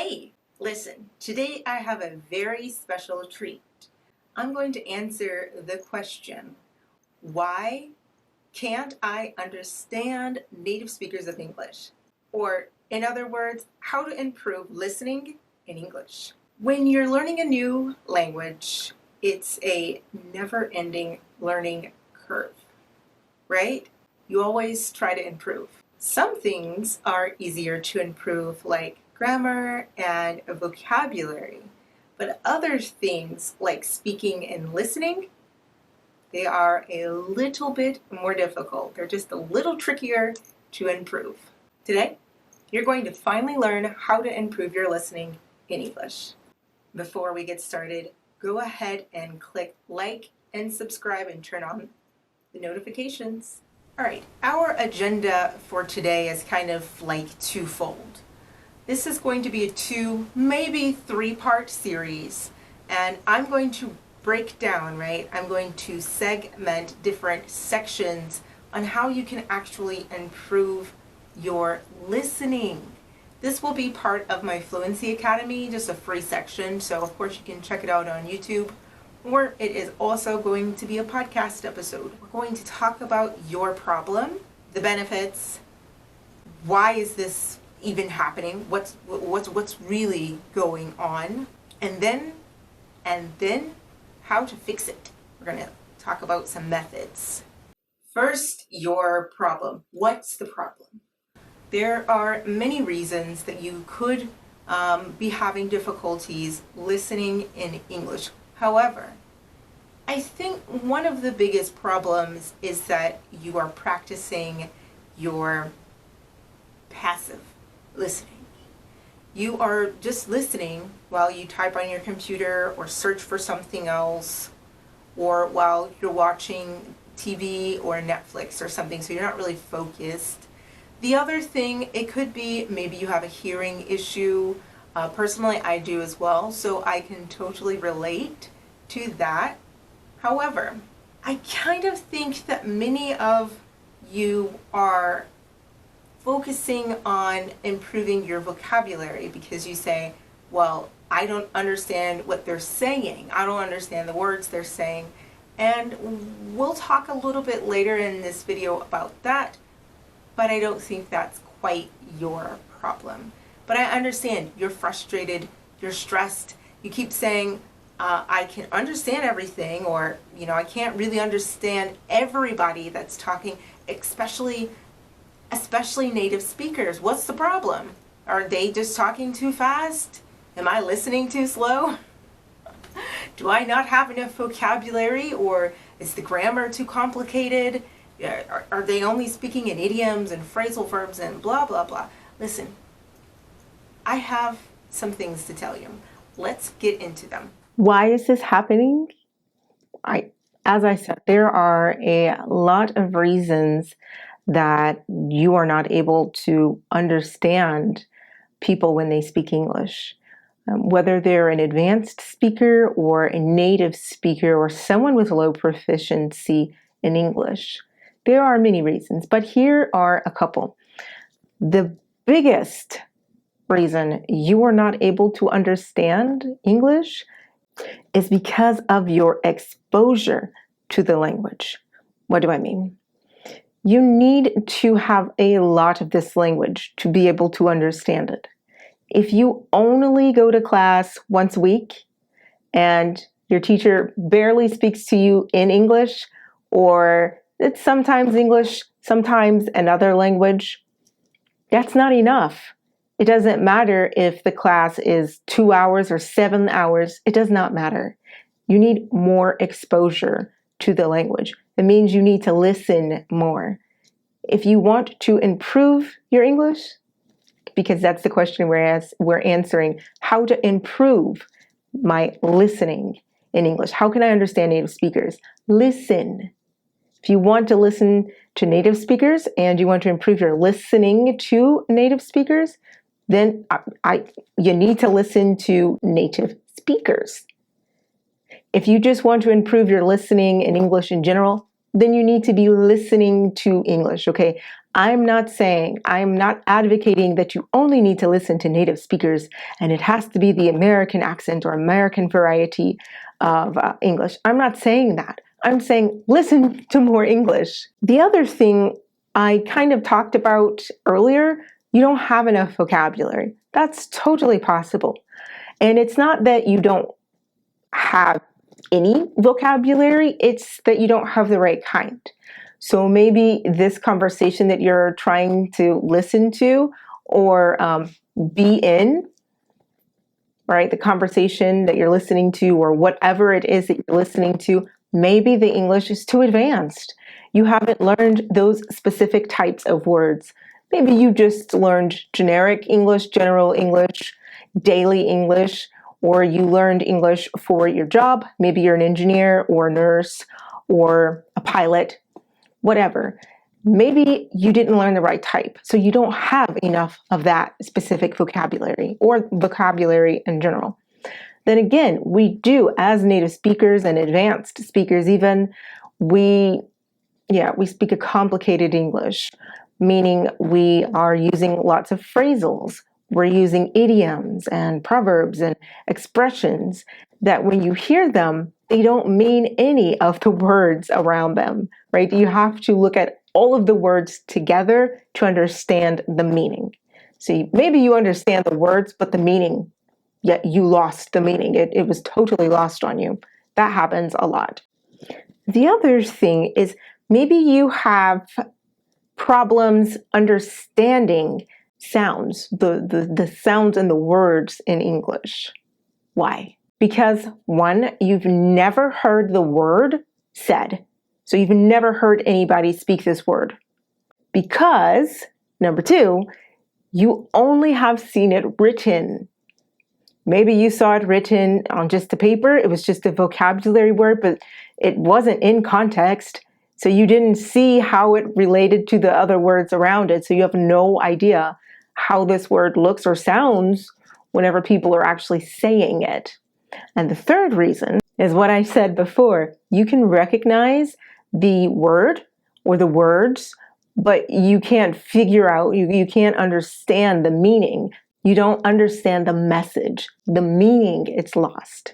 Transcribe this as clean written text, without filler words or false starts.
Hey, listen, today I have a very special treat. I'm going to answer the question, why can't I understand native speakers of English? Or, in other words, how to improve listening in English. When you're learning a new language, it's a never-ending learning curve, right? You always try to improve. Some things are easier to improve, like grammar and vocabulary, but other things like speaking and listening, they are a little bit more difficult. They're just a little trickier to improve. Today, you're going to finally learn how to improve your listening in English. Before we get started, go ahead and click like and subscribe and turn on the notifications. All right, our agenda for today is kind of like twofold. This is going to be a 2, maybe 3-part series, and I'm going to break down, right? I'm going to segment different sections on how you can actually improve your listening. This will be part of my Fluency Academy, just a free section, so of course you can check it out on YouTube. Or it is also going to be a podcast episode. We're going to talk about your problem, the benefits, why is this even happening, what's really going on, and then how to fix it. We're going to talk about some methods. First, your problem. What's the problem? There are many reasons that you could be having difficulties listening in English. However, I think one of the biggest problems is that you are practicing your passive listening. You are just listening while you type on your computer or search for something else, or while you're watching TV or Netflix or something, so you're not really focused. The other thing, it could be maybe you have a hearing issue. Personally, I do as well, so I can totally relate to that. However, I kind of think that many of you are focusing on improving your vocabulary because you say, well, I don't understand what they're saying. I don't understand the words they're saying. And we'll talk a little bit later in this video about that, but I don't think that's quite your problem. But I understand you're frustrated, you're stressed, you keep saying, I can understand everything, or, I can't really understand everybody that's talking, especially native speakers. What's the problem? Are they just talking too fast? Am I listening too slow? Do I not have enough vocabulary, or is the grammar too complicated? Are they only speaking in idioms and phrasal verbs and blah, blah, blah? Listen, I have some things to tell you. Let's get into them. Why is this happening? As I said, there are a lot of reasons that you are not able to understand people when they speak English. Whether they're an advanced speaker or a native speaker or someone with low proficiency in English. There are many reasons, but here are a couple. The biggest reason you are not able to understand English is because of your exposure to the language. What do I mean? You need to have a lot of this language to be able to understand it. If you only go to class once a week and your teacher barely speaks to you in English, or it's sometimes English, sometimes another language, that's not enough. It doesn't matter if the class is 2 hours or 7 hours. It does not matter. You need more exposure to the language. It means you need to listen more. If you want to improve your English, because that's the question we're answering, how to improve my listening in English. How can I understand native speakers? Listen. If you want to listen to native speakers and you want to improve your listening to native speakers, then you need to listen to native speakers. If you just want to improve your listening in English in general, then you need to be listening to English, okay? I'm not advocating that you only need to listen to native speakers and it has to be the American accent or American variety of English. I'm not saying that. I'm saying listen to more English. The other thing I kind of talked about earlier, you don't have enough vocabulary. That's totally possible. And it's not that you don't have any vocabulary, it's that you don't have the right kind. So maybe this conversation that you're trying to listen to or be in, right? The conversation that you're listening to or whatever it is that you're listening to, maybe the English is too advanced. You haven't learned those specific types of words. Maybe you just learned generic English, general English, daily English, or you learned English for your job. Maybe you're an engineer or a nurse or a pilot, whatever. Maybe you didn't learn the right type, so you don't have enough of that specific vocabulary or vocabulary in general. Then again, we do, as native speakers and advanced speakers even, we speak a complicated English, meaning we are using lots of phrasals. We're using idioms and proverbs and expressions that when you hear them, they don't mean any of the words around them, right? You have to look at all of the words together to understand the meaning. See, maybe you understand the words, but the meaning, yet you lost the meaning. It was totally lost on you. That happens a lot. The other thing is maybe you have problems understanding sounds, the sounds and the words in English. Why? Because one, you've never heard the word said. So you've never heard anybody speak this word. Because, number two, you only have seen it written. Maybe you saw it written on just a paper. It was just a vocabulary word, but it wasn't in context. So you didn't see how it related to the other words around it. So you have no idea how this word looks or sounds whenever people are actually saying it. And the third reason is what I said before. You can recognize the word or the words, but you can't figure out, you can't understand the meaning. You don't understand the message, the meaning, it's lost.